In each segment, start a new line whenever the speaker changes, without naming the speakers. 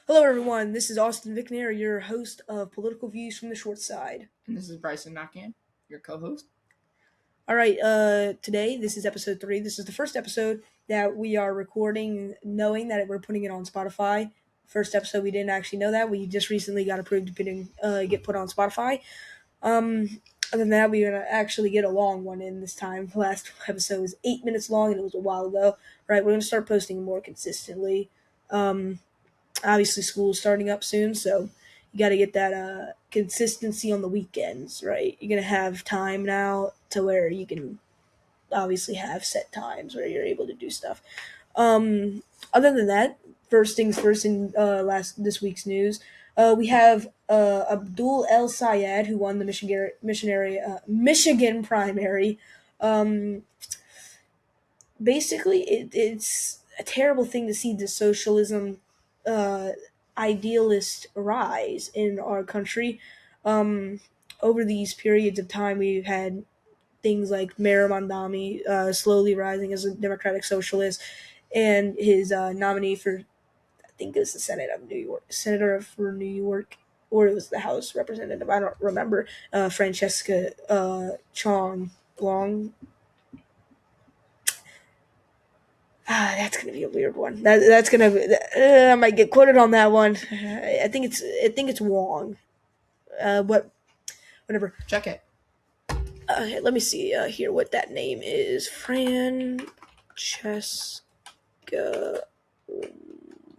Hello, everyone. This is Austin Vickner, your host of Political Views from the Short Side.
And this is Bryson Knockan, your co-host.
All right, today, this is episode 3. This is the first episode that we are recording knowing that we're putting it on Spotify. First episode, we didn't actually know that. We just recently got approved to get put on Spotify. Other than that, we're going to actually get a long one in this time. The last episode was 8 minutes long, and it was a while ago. All right, we're going to start posting more consistently. Obviously, school's starting up soon, so you got to get that consistency on the weekends, right? You're going to have time now to where you can obviously have set times where you're able to do stuff. Other than that, first things first in this week's news, we have Abdul El Sayed, who won the Michigan primary. Um, Basically, it's a terrible thing to see the socialism uh, idealist rise in our country. Um, Over these periods of time, we've had things like Mayor Mondami slowly rising as a democratic socialist, and his nominee for, I think it was the Senator for New York, or it was the House representative. I don't remember. Francesca Chong Long. That's gonna be a weird one. That's gonna. I might get quoted on that one. I think it's Wong. What? Whatever.
Check it.
Let me see here what that name is. Francesca.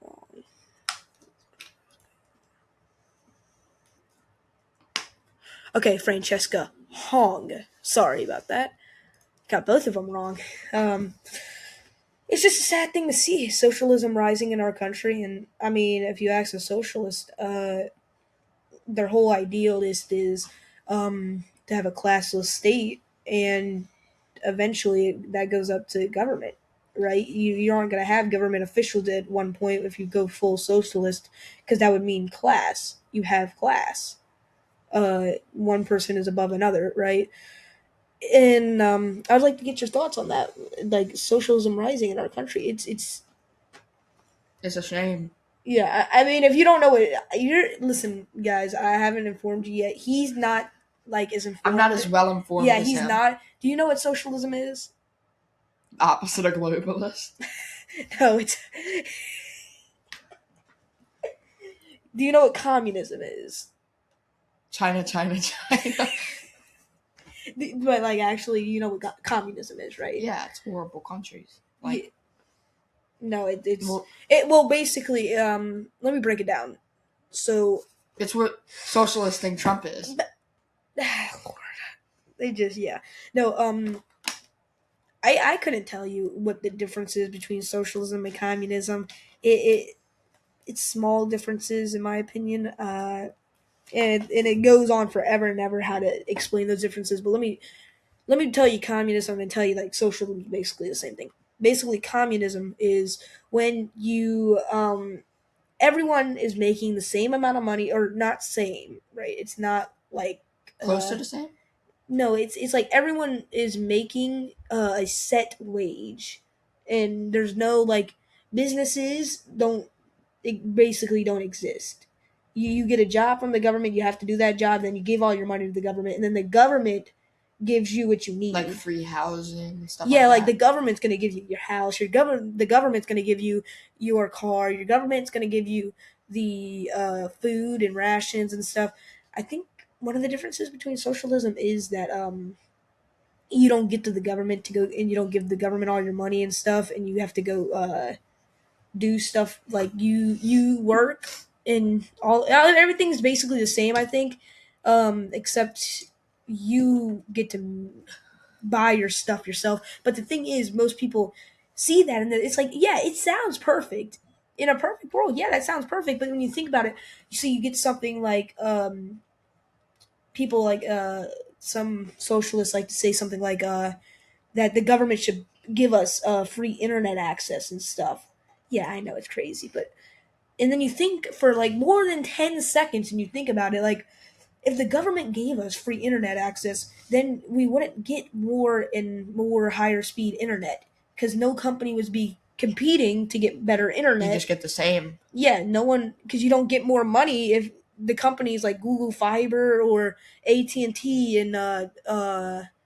Wong. Okay, Francesca Hong. Sorry about that. Got both of them wrong. It's just a sad thing to see socialism rising in our country, and I mean, if you ask a socialist, their whole idealist is to have a classless state, and eventually that goes up to government, right? You aren't going to have government officials at one point if you go full socialist, because that would mean class. You have class. One person is above another, right? And I'd like to get your thoughts on that, like socialism rising in our country.
It's a shame.
Yeah, I mean, if you don't know it, listen, guys. I haven't informed you yet. He's not like as informed.
I'm not as well informed
Yeah,
as
he's
him.
not. Do you know what socialism is?
Opposite of globalist.
No, it's. Do you know what communism is?
China.
But like, actually, you know what communism is, right?
Yeah, it's horrible countries.
Like, no, well, basically, let me break it down. So
it's what socialists think Trump is.
Lord, they just no I couldn't tell you what the difference is between socialism and communism. It's small differences in my opinion, and it goes on forever and ever how to explain those differences. But let me tell you communism and tell you like socialism is basically the same thing. Basically, communism is when you everyone is making the same amount of money, or not same, right? It's not like
Close to the same?
no, it's like everyone is making a set wage, and there's no like businesses don't it basically don't exist. You get a job from the government, you have to do that job, then you give all your money to the government, and then the government gives you what you need,
like free housing and stuff.
Yeah,
like
like the government's gonna give you your house, the government's gonna give you your car, your government's gonna give you the food and rations and stuff. I think one of the differences between socialism is that you don't get to the government to go, and you don't give the government all your money and stuff, and you have to go do stuff like you work, and all everything's basically the same, I think, except you get to buy your stuff yourself. But the thing is, most people see that and it's like, yeah, it sounds perfect. In a perfect world, yeah, that sounds perfect. But when you think about it, you get something like people like some socialists like to say something like that the government should give us free internet access and stuff. Yeah, I know it's crazy, but and then you think for like more than 10 seconds and you think about it, like if the government gave us free internet access, then we wouldn't get more and more higher speed internet, because no company would be competing to get better
You
internet.
just get the same.
Yeah, no one, because you don't get more money if the companies like Google Fiber or AT&T and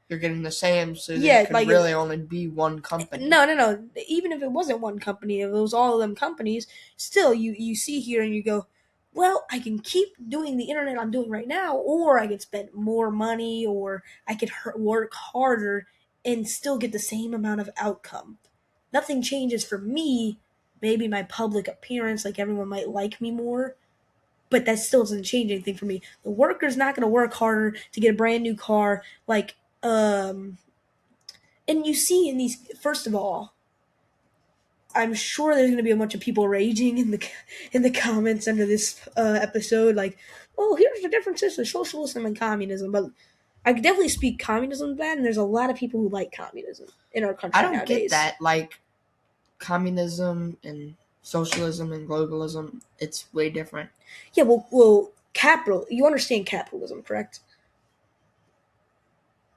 You're getting the same, so
Yeah,
there could
like-
really only be one company.
no. Even if it wasn't one company, if it was all of them companies, still you see here and you go, well, I can keep doing the internet I'm doing right now, or I can spend more money, or I could work harder and still get the same amount of outcome. Nothing changes for me. Maybe my public appearance, like everyone might like me more, but that still doesn't change anything for me. The worker's not going to work harder to get a brand new car, and you see in these, first of all, I'm sure there's going to be a bunch of people raging in the comments under this episode, like, "Oh, here's the differences of socialism and communism." But I could definitely speak communism bad, and there's a lot of people who like communism in our country
I don't
nowadays.
get that. Like, communism and socialism and globalism, it's way different.
Yeah, well, capital. You understand capitalism, correct?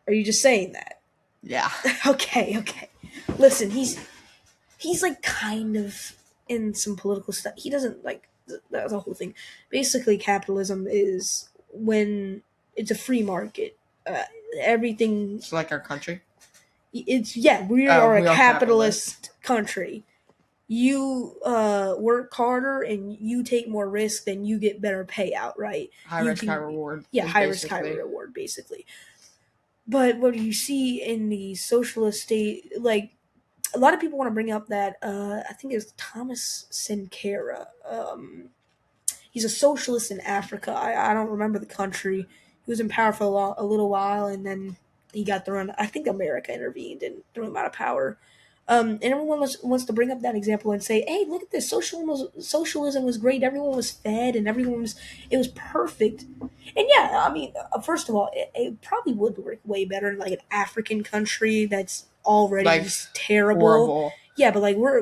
Are you just saying that?
Yeah.
Okay. Listen, he's like kind of in some political stuff. He doesn't like the whole thing. Basically, capitalism is when it's a free market. Everything.
It's like our country.
It's we are a capitalist country. You work harder and you take more risk, then you get better payout, right?
High risk, high reward.
Yeah, high risk, high reward, basically. But what you see in the socialist state, like, a lot of people want to bring up that I think it was Thomas Sankara. He's a socialist in Africa. I don't remember the country. He was in power for a little while, and then he got thrown. I think America intervened and threw him out of power. And everyone wants to bring up that example and say, "Hey, look at this! Socialism was great. Everyone was fed, and it was perfect." And yeah, I mean, first of all, it probably would work way better in like an African country that's already
Like,
just terrible.
Horrible.
Yeah, but like we're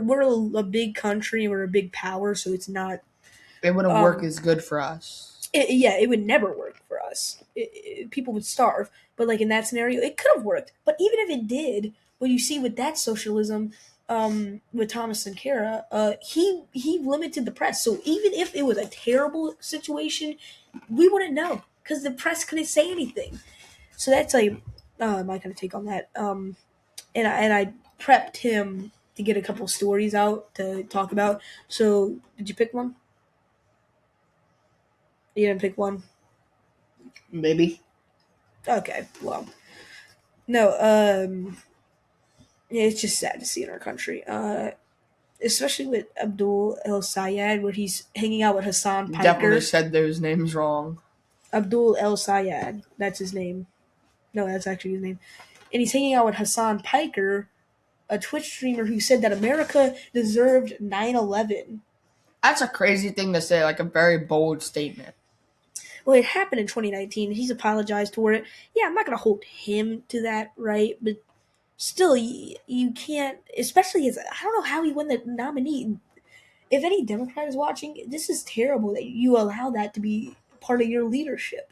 a big country, we're a big power, so it's not.
It wouldn't work as good for us.
It would never work for us. People would starve. But like in that scenario, it could have worked. But even if it did, what you see with that socialism, with Thomas Sankara, he limited the press. So even if it was a terrible situation, we wouldn't know because the press couldn't say anything. So that's like my kind of take on that. And I prepped him to get a couple stories out to talk about. So did you pick one? You didn't pick one?
Maybe.
Okay, well. No, yeah, it's just sad to see in our country. Especially with Abdul El Sayed, where he's hanging out with Hassan
You
Piker.
definitely said those names wrong.
Abdul El Sayed, that's his name. No, that's actually his name. And he's hanging out with Hassan Piker, a Twitch streamer who said that America deserved 9/11.
That's a crazy thing to say, like a very bold statement.
Well, it happened in 2019. He's apologized for it. Yeah, I'm not going to hold him to that, right? But still, you can't, especially as, I don't know how he won the nominee. If any Democrat is watching, this is terrible that you allow that to be part of your leadership.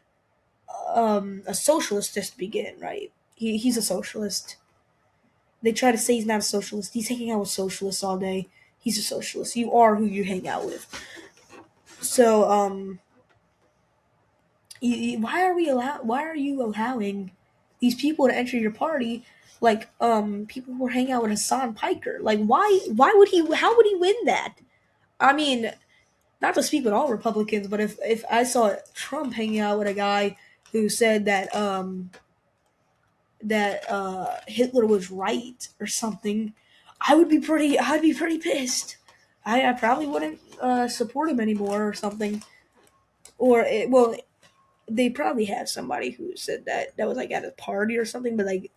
A socialist just to begin, right? He's a socialist. They try to say he's not a socialist. He's hanging out with socialists all day. He's a socialist. You are who you hang out with. So, why are you allowing these people to enter your party? Like, people who are hanging out with Hassan Piker. Like, how would he win that? I mean, not to speak with all Republicans, but if I saw Trump hanging out with a guy who said that Hitler was right or something, I'd be pretty pissed. I probably wouldn't support him anymore or something. Or they probably have somebody who said that was like at a party or something, but like,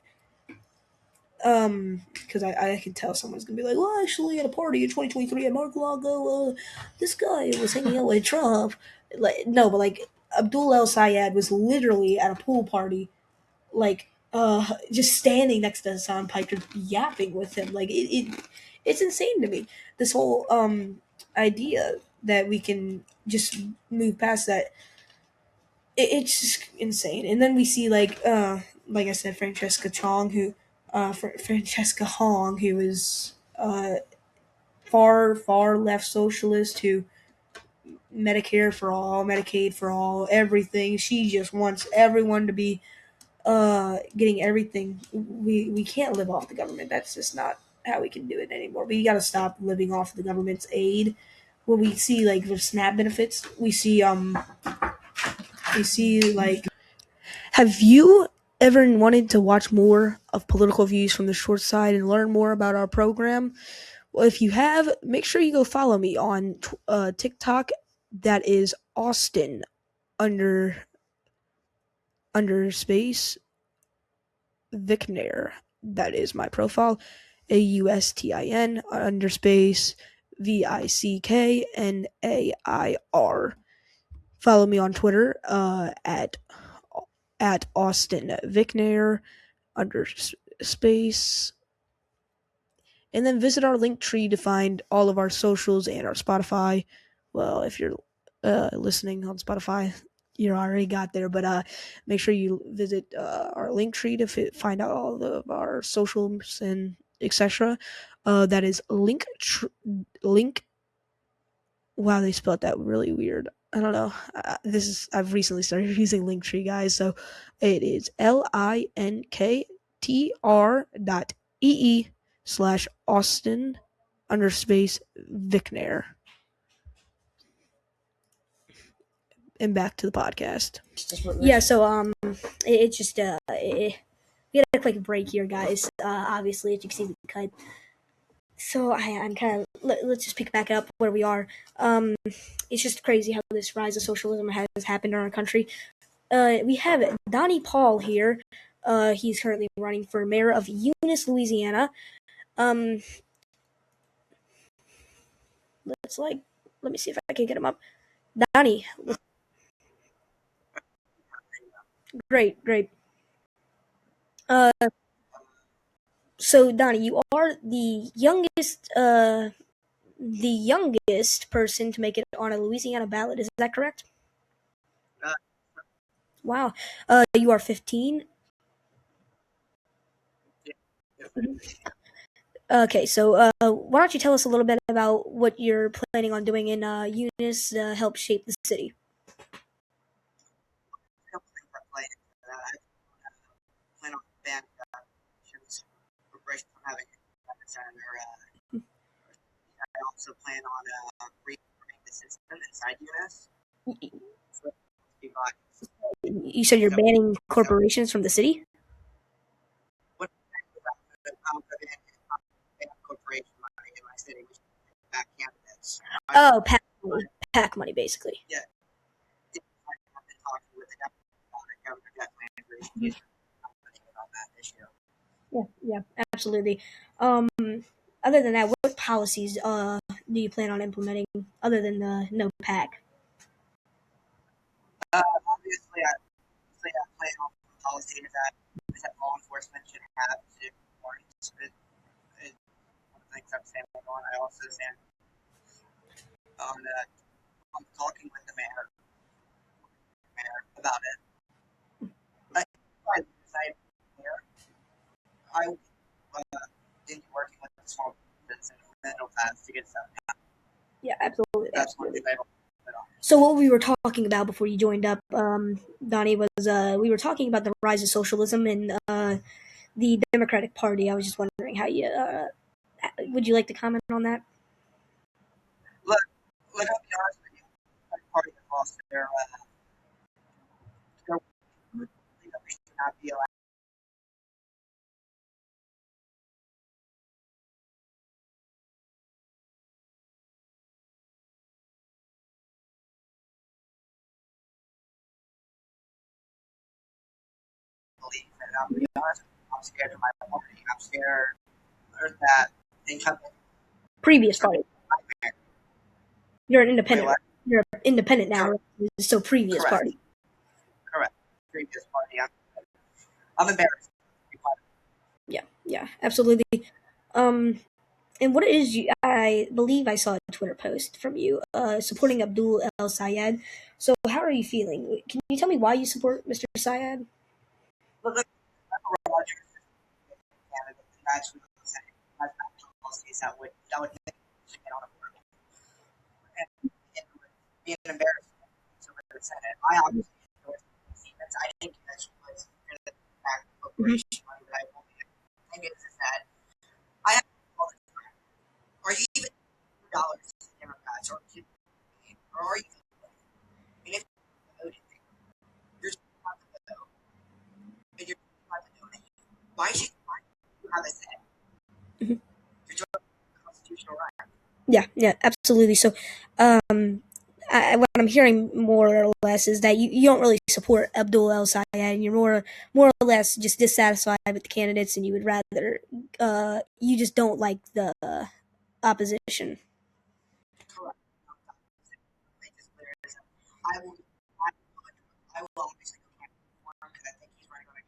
because I can tell someone's gonna be like, well, actually at a party in 2023 at Mar-a-Lago, this guy was hanging out with Trump. Like, no, but like Abdul El Sayed was literally at a pool party, like just standing next to Hassan Piker, yapping with him. Like it's insane to me. This whole idea that we can just move past that. It's just insane. And then we see like I said, Francesca Hong, who is far left socialist to Medicare for all, Medicaid for all, everything. She just wants everyone to be getting everything. We can't live off the government. That's just not how we can do it anymore. We got to stop living off the government's aid. When we see like the SNAP benefits, we see like. Have you ever wanted to watch more of political views from the short side and learn more about our program? Well, if you have, make sure you go follow me on TikTok. That is Austin under space Vicnair. That is my profile. AUSTIN underspace VICKNAIR. Follow me on Twitter at Austin Vicnair underspace. And then visit our link tree to find all of our socials and our Spotify. Well, if you're listening on Spotify, you already got there, but make sure you visit our link tree to find out all of our socials and etc. That is link. Wow, they spelled that really weird. I don't know. I've recently started using Linktree, guys. So it is linktr.ee/Austin underspace Vicnair. And back to the podcast. Yeah, so it's just we had a quick break here, guys. Obviously, as you can see, we cut. So I'm kind of let's just pick back up where we are. It's just crazy how this rise of socialism has happened in our country. We have Donnie Paul here. He's currently running for mayor of Eunice, Louisiana. Let me see if I can get him up. Donnie, great. So Donnie, you are the youngest person to make it on a Louisiana ballot. Is that correct? Wow. You are 15. Okay, so why don't you tell us a little bit about what you're planning on doing in Eunice to help shape the city? You said you're banning corporations from the city? Oh, PAC money, basically. Yeah, absolutely. Other than that, what policies do you plan on implementing other than the no PAC? Yeah, absolutely. So what we were talking about before you joined up, Donnie, was we were talking about the rise of socialism and the Democratic Party. I was just wondering how you would you like to comment on that? Previous party. You're an independent. You're an independent now. So previous party. Yeah, absolutely. And what is you? I believe I saw a Twitter post from you supporting Abdul El Sayed. So how are you feeling? Can you tell me why you support Mr. Sayed?
Being embarrassed over the Senate. I obviously endorsed the Siemens. I think that she was going to back the corporation money, but I won't be. The thing is that I have all the time. Are you even $2 to Democrats or are you? I mean, if you're voting, you're supposed to vote, and you're supposed to donate. Why should you have a say?
Mhm.
You're doing a constitutional right.
Yeah, absolutely. So, what I'm hearing more or less is that you don't really support Abdul El Sayed, and you're more or less just dissatisfied with the candidates, and you would rather you just don't like the opposition.
Correct. Make this clear. I will. I will obviously go for him because I think he's running on a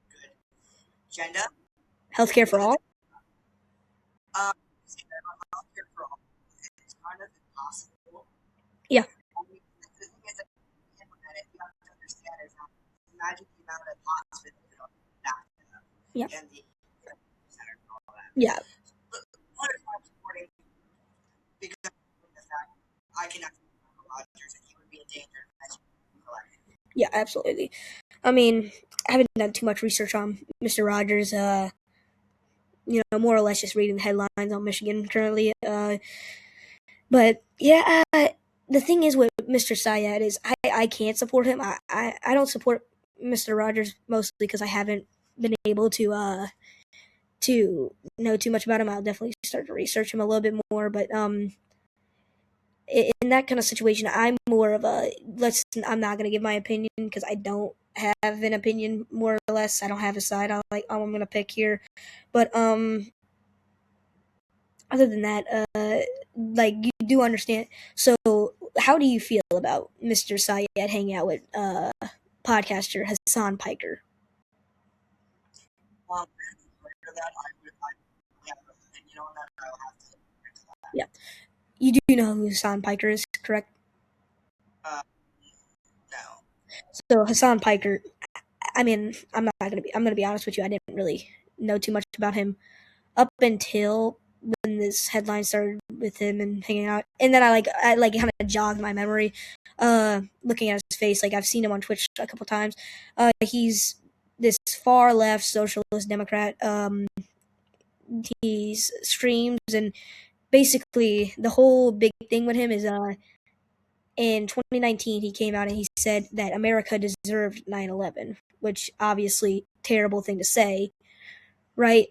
good agenda.
Healthcare for all.
Healthcare for all. It's kind of impossible.
Yeah.
The thing is that you have to understand is that imagine the amount of hospitals that are back and the center and all that.
Yeah.
But what if I'm supporting because of the fact I cannot support Rogers and he would be in danger as elected.
Yeah, absolutely. I mean, I haven't done too much research on Mr. Rogers. More or less just reading the headlines on Michigan currently. But yeah, the thing is with Mr. Syed is I can't support him. I don't support Mr. Rogers mostly because I haven't been able to know too much about him. I'll definitely start to research him a little bit more. But in that kind of situation, I'm more of a I'm not gonna give my opinion because I don't have an opinion more or less. I don't have a side. I'm gonna pick here, but other than that, like you do understand. So, how do you feel about Mr. Syed hanging out with podcaster Hassan Piker? Yeah, you do know who Hassan Piker is, correct?
No.
So Hassan Piker, I mean, I'm gonna be honest with you. I didn't really know too much about him up until when this headline started with him and hanging out, and then I kind of jogged my memory, looking at his face. Like I've seen him on Twitch a couple times. He's this far left socialist Democrat. He's streams and basically the whole big thing with him is in 2019 he came out and he said that America deserved 9/11, which obviously terrible thing to say, right?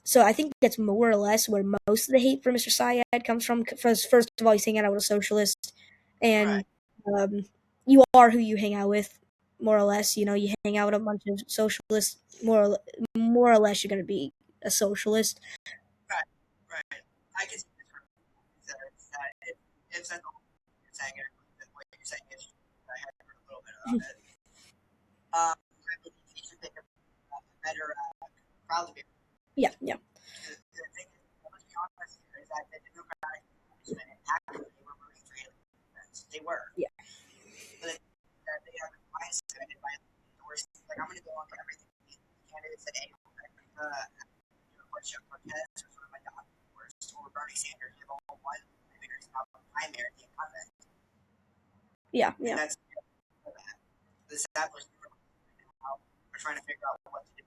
So I think that's more or less where most of the hate for Mr. Syed comes from. First of all, he's hanging out with a socialist, and you are who you hang out with, more or less. You hang out with a bunch of socialists. More or less, you're going to be a socialist.
Right. I can see the term that it's not all you're saying it. What you're saying is I had heard a little bit of it. I believe he should make a better crowd to be.
Yeah.
The thing is, let's be honest here, is that the Democratic establishment actually they were rooting for Hillary Clinton. They were.
Yeah.
But that they have a mindset by endorsing. Like I'm going to go on to everything candidates that Marcia Cortez or sort of my doctor or Bernie Sanders have all won winners about the primary the incumbent.
Yeah.
And that's the establishment now we're trying to figure out what to do.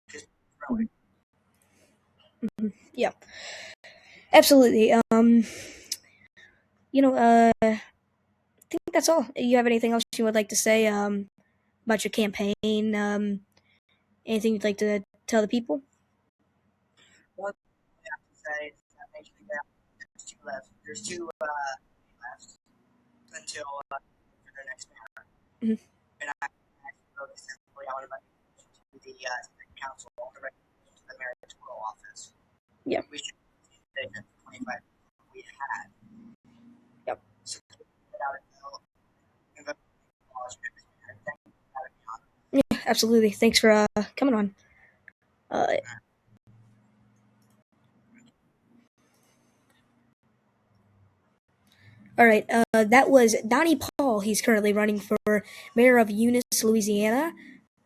Because it's growing.
Yeah. Absolutely. I think that's all. You have anything else you would like to say about your campaign? Anything you'd like to tell the people?
One thing I have to say is that basically there's two left. There's two left until for their next mayor.
Mm-hmm.
And I actually voted simply out of to the council, the recognition to the mayoral office.
Yeah.
We should take the 25 we had.
Yep.
So put out a bill and vote
yeah, absolutely. Thanks for coming on. All right. That was Donnie Paul. He's currently running for mayor of Eunice, Louisiana.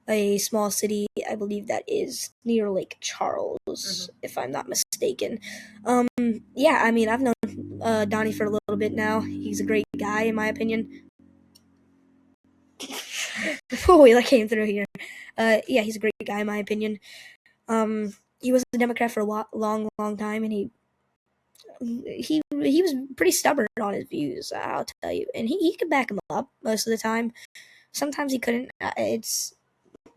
a small city. I believe that is near Lake Charles, if I'm not mistaken. Yeah, I mean, I've known Donnie for a little bit now. He's a great guy, in my opinion. Oh, that came through here. Yeah, he's a great guy, in my opinion. He was a Democrat for a long time, and he was pretty stubborn on his views, I'll tell you. And he could back him up most of the time. Sometimes he couldn't. It's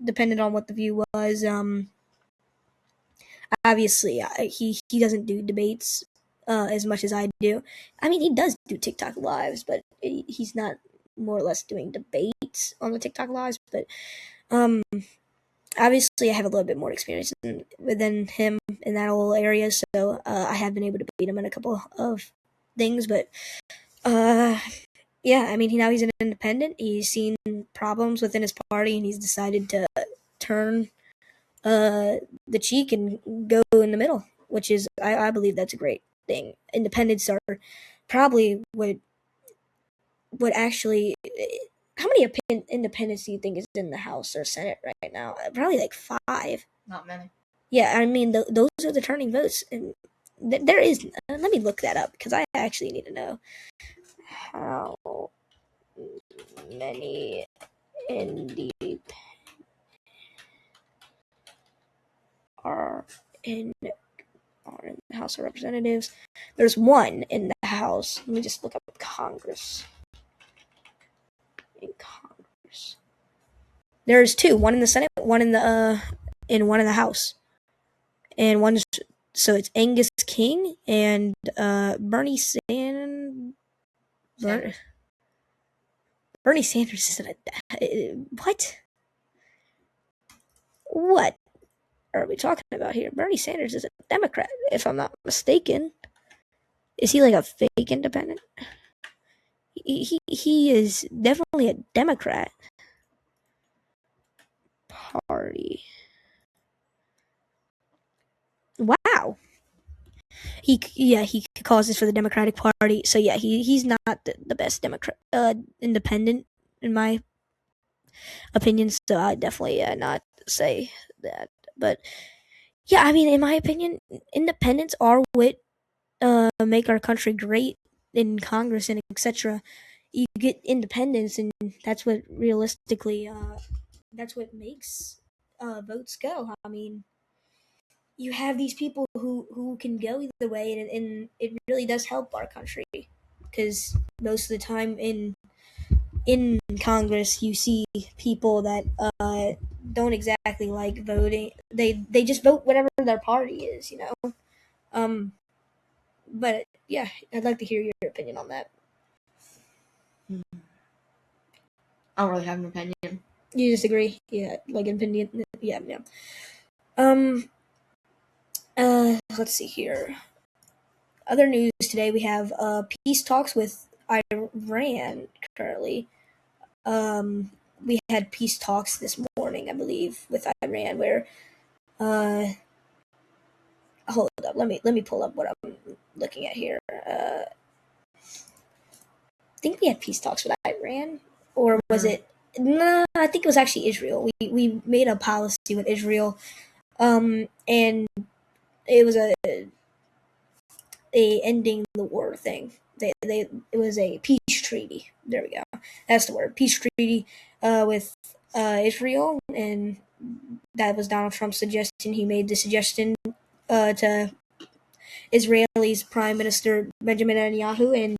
dependent on what the view was. Obviously, he doesn't do debates as much as I do. I mean, he does do TikTok lives, but he's not more or less doing debates on the TikTok lives. But obviously, I have a little bit more experience than him in that whole area, so I have been able to beat him in a couple of things. But yeah, I mean, now he's an independent. He's seen problems within his party, and he's decided to turn the cheek and go in the middle, which is, I believe that's a great thing. Independents are probably what actually. How many independents do you think is in the House or Senate right now? Probably like 5.
Not many.
Yeah, I mean, those are the turning votes, and there is. Let me look that up because I actually need to know how many independents are in the House of Representatives. There's 1 in the House. Let me just look up Congress. In Congress, there's 2. 1 in the Senate, 1 in the and 1 in the House, and one's so it's Angus King and Bernie Sanders. Bernie Sanders isn't a what? What are we talking about here? Bernie Sanders is a Democrat, if I'm not mistaken. Is he like a fake independent? He is definitely a Democrat party. Wow. He causes for the Democratic Party. So yeah, he's not the best Democrat independent in my opinion. So I definitely not say that. But yeah, I mean, in my opinion, independents are what make our country great in Congress and etc. You get independence, and that's what realistically that's what makes votes go. I mean, you have these people who can go either way, and it really does help our country because most of the time in Congress you see people that don't exactly like voting. They just vote whatever their party is, you know. But yeah, I'd like to hear your opinion on that.
I don't really have an opinion.
You disagree? Yeah, like opinion. Yeah. Let's see here. Other news today, we have peace talks with Iran currently. We had peace talks this morning, I believe, with Iran, where hold up, let me pull up what I'm looking at here. I think we had peace talks with Iran, or was it? No, I think it was actually Israel. We made a policy with Israel, and it was a ending the war thing. It was a peace treaty. There we go. That's the word. Peace treaty with Israel, and that was Donald Trump's suggestion. He made the suggestion to Israeli's Prime Minister Benjamin Netanyahu, and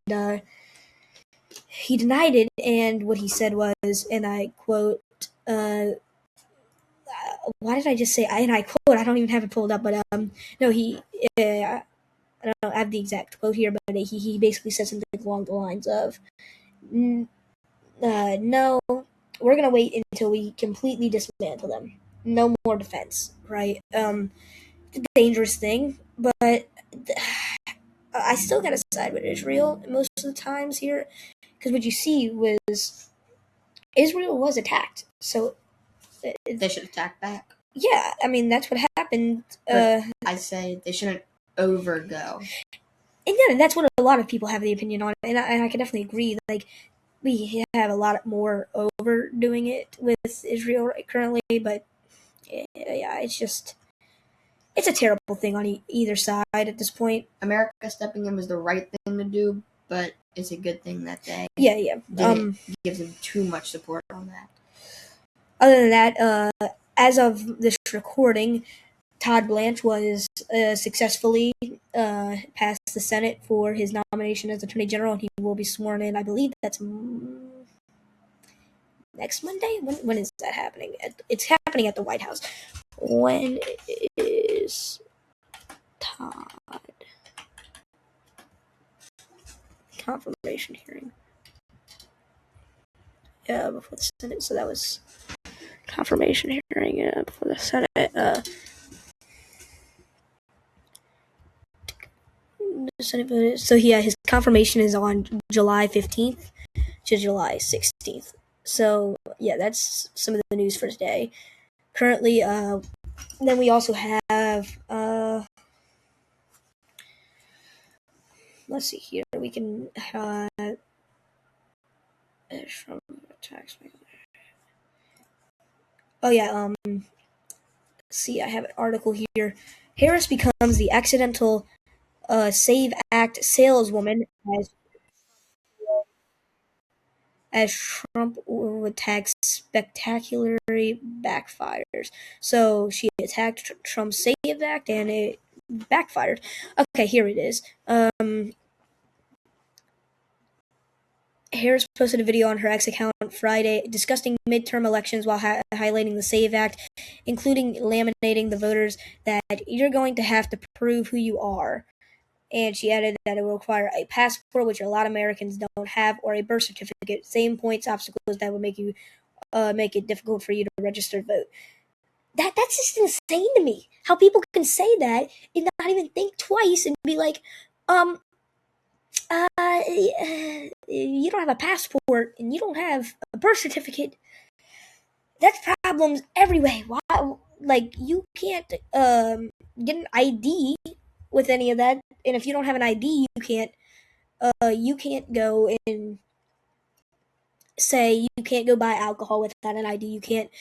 he denied it. And what he said was, and I quote, why did I just say? And I quote. I don't even have it pulled up, but no, he. I don't have the exact quote here, but he basically said something along the lines of, no, we're going to wait until we completely dismantle them. No more defense, right? It's a dangerous thing, but I still got to side with Israel most of the times here, because what you see was Israel was attacked. So
they should attack back.
Yeah, I mean, that's what happened.
I say they shouldn't overgo.
And yeah, that's what a lot of people have the opinion on, and I can definitely agree. Like, we have a lot more overdoing it with Israel currently, but yeah, it's a terrible thing on either side at this point.
America stepping in was the right thing to do, but it's a good thing that they
Yeah.
didn't give them too much support on that.
Other than that, as of this recording, Todd Blanche was successfully passed the Senate for his nomination as Attorney General, and he will be sworn in. I believe that's next Monday. When is that happening? It's happening at the White House. When is Todd confirmation hearing? Yeah, before the Senate. So that was confirmation hearing before the Senate. So yeah, his confirmation is on July 15th to July 16th. So yeah, that's some of the news for today. Currently, then we also have let's see here. We can from tax. Oh yeah. See, I have an article here. Harris becomes the accidental Save Act saleswoman as Trump attacks spectacularly backfires. So she attacked Trump's Save Act and it backfired. Okay, here it is. Harris posted a video on her X account Friday discussing midterm elections while highlighting the SAVE Act, including laminating the voters that you're going to have to prove who you are. And she added that it will require a passport, which a lot of Americans don't have, or a birth certificate. Same points, obstacles that would make it difficult for you to register to vote. That's just insane to me. How people can say that and not even think twice and be like, you don't have a passport and you don't have a birth certificate. That's problems everywhere. Why? Like you can't get an ID with any of that, and if you don't have an ID, you can't go and say you can't go buy alcohol without an ID. You can't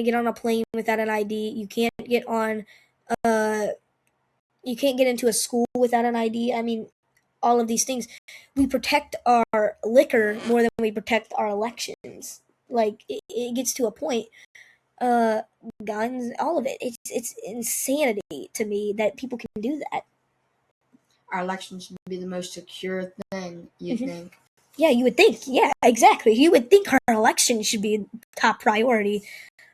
get on a plane without an ID. You can't get on you can't get into a school without an ID. I mean, all of these things. We protect our liquor more than we protect our elections. Like it gets to a point. Guns, all of it. It's insanity to me that people can do that.
Our elections should be the most secure thing, you think.
Yeah, you would think. Yeah, exactly. You would think our election should be top priority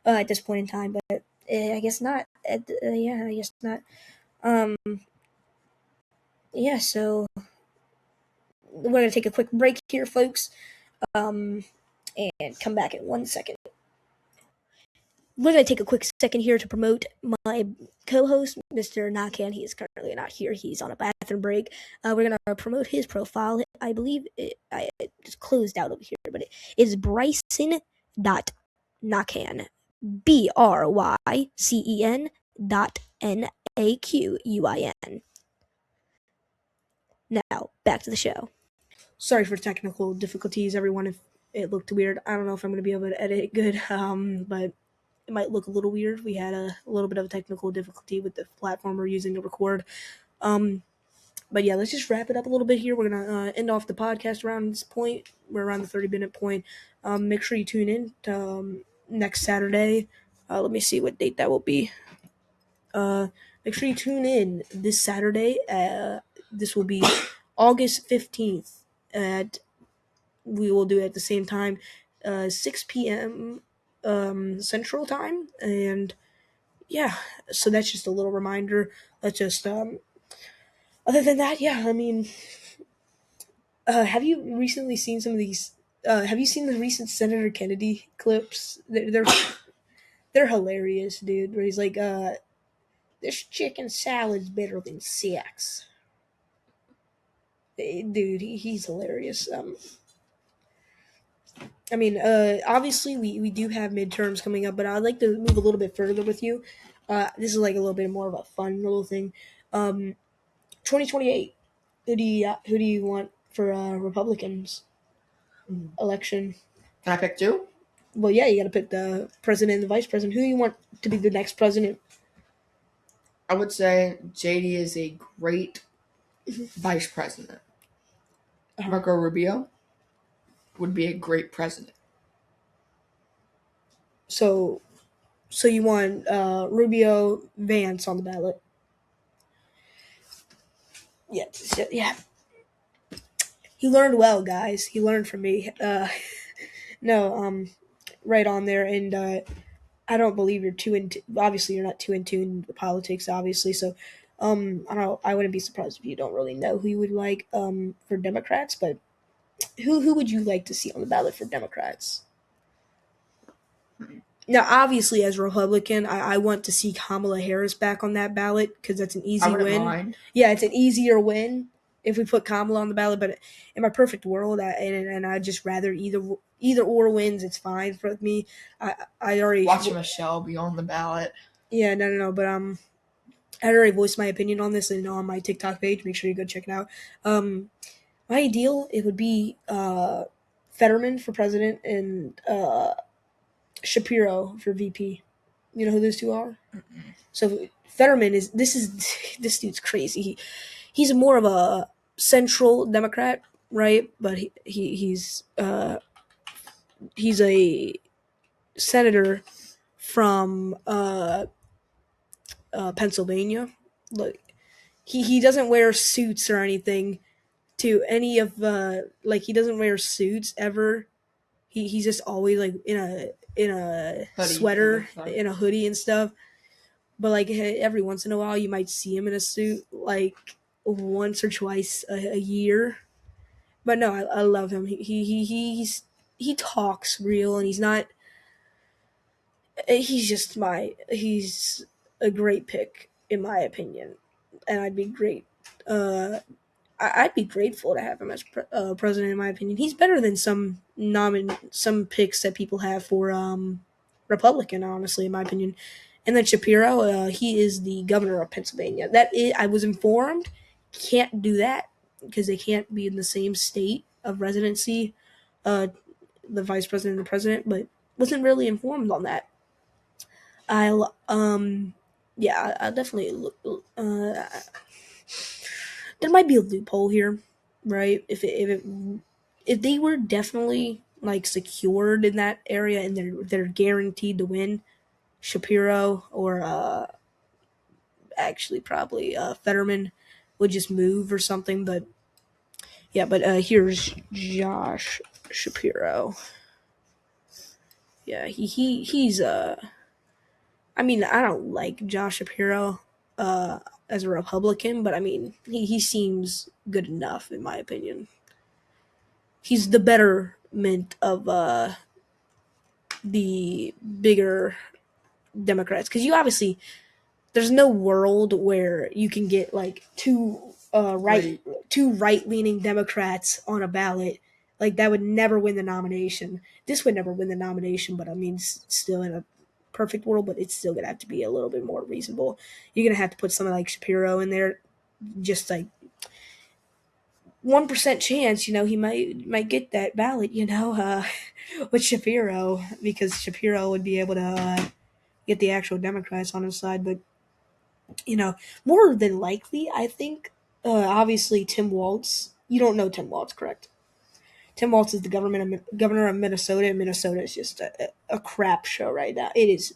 at this point in time, but I guess not. Yeah, I guess not. Yeah, so we're going to take a quick break here, folks, and come back in 1 second. We're going to take a quick second here to promote my co-host, Mr. Nakan. He is currently not here. He's on a bathroom break. We're going to promote his profile. I believe I just closed out over here, but it is Brycen.Nakan. BRYCEN.NAQUIN. Now, back to the show. Sorry for technical difficulties, everyone, if it looked weird. I don't know if I'm going to be able to edit it good, but it might look a little weird. We had a little bit of a technical difficulty with the platform we're using to record. But yeah, let's just wrap it up a little bit here. We're going to end off the podcast around this point. We're around the 30-minute point. Make sure you tune in to, next Saturday. Let me see what date that will be. Make sure you tune in this Saturday. This will be August 15th. We will do it at the same time, 6 p.m. Central Time. And yeah, so that's just a little reminder. Let's just, other than that, yeah, I mean, have you recently seen some of these? Have you seen the recent Senator Kennedy clips? They're hilarious, dude. Where he's like, "This chicken salad's better than sex." Dude, he's hilarious. I mean, obviously we do have midterms coming up, but I'd like to move a little bit further with you. This is like a little bit more of a fun little thing. 2028. Who do you want for Republicans election.
Can I pick two?
Well, yeah, you got to pick the president and the vice president. Who do you want to be the next president?
I would say JD is a great vice president. Marco Rubio would be a great president.
So you want Rubio, Vance on the ballot? Yeah. He learned well, guys. He learned from me. Right on there. And I don't believe you're too into. Obviously, you're not too in tune with politics. Obviously, so I wouldn't be surprised if you don't really know who you would like for Democrats. But who would you like to see on the ballot for Democrats? Now, obviously, as a Republican, I want to see Kamala Harris back on that ballot because that's an easy
I wouldn't
win.
mind.
Yeah, it's an easier win if we put Kamala on the ballot. But in my perfect world, I'd just rather either or wins. It's fine for me. I already
Watch Michelle be on the ballot.
Yeah, no. But I already voiced my opinion on this and on my TikTok page. Make sure you go check it out. My ideal it would be Fetterman for president and Shapiro for VP. You know who those two are?
Mm-mm.
So Fetterman this dude's crazy. He's more of a central Democrat, right? But he's a senator from Pennsylvania. Like he doesn't wear suits or anything to any of he doesn't wear suits ever. He's just always like in a
Hoodie,
sweater,
yeah,
in a hoodie and stuff. But like every once in a while, you might see him in a suit, like once or twice a year. But no, I love him. He talks real, and he's not. He's a great pick in my opinion, and I'd be great. I'd be grateful to have him as president. In my opinion, he's better than some picks that people have for Republican. Honestly, in my opinion, and then Shapiro, he is the governor of Pennsylvania. I was informed, can't do that because they can't be in the same state of residency. The vice president and the president, but wasn't really informed on that. I'll definitely look. There might be a loophole here, right? If they were definitely like secured in that area and they're guaranteed to win, Shapiro or actually probably Fetterman would just move or something. But yeah, but here's Josh Shapiro. Yeah, he's I mean, I don't like Josh Shapiro as a Republican, but I mean, he seems good enough in my opinion. He's the betterment of the bigger Democrats because you obviously there's no world where you can get like two right leaning Democrats on a ballot. Like that would never win the nomination. This would never win the nomination, but I mean, still in a perfect world, but it's still gonna have to be a little bit more reasonable. You're gonna have to put someone like Shapiro in there, just like 1% chance. You know, he might get that ballot. You know, with Shapiro because Shapiro would be able to get the actual Democrats on his side, but you know, more than likely, I think, obviously, Tim Walz. You don't know Tim Walz, correct? Tim Walz is the governor of Minnesota, and Minnesota is just a crap show right now. It is.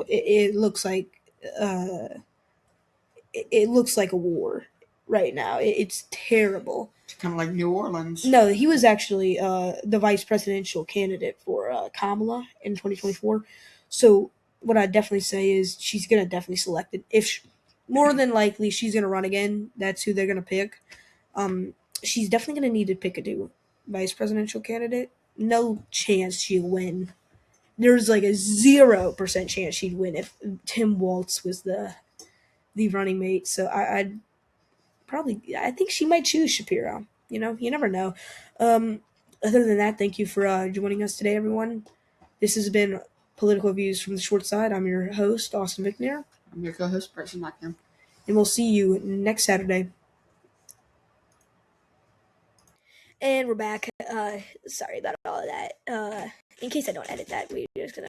It looks like. It looks like a war right now. It's terrible.
It's kind of like New Orleans.
No, he was actually the vice presidential candidate for Kamala in 2024. So what I definitely say is she's gonna definitely select it. More than likely she's gonna run again. That's who they're gonna pick. She's definitely gonna need to pick a new vice presidential candidate. No chance she'll win. There's like a 0% chance she'd win if Tim Walz was the running mate. So I think she might choose Shapiro. You know, you never know. Other than that, thank you for joining us today, everyone. This has been Political Views from the Short Side. I'm your host, Austin McNair.
I'm your co-host, Bryson Blackman.
And we'll see you next Saturday. And we're back. Sorry about all of that. In case I don't edit that, we're just gonna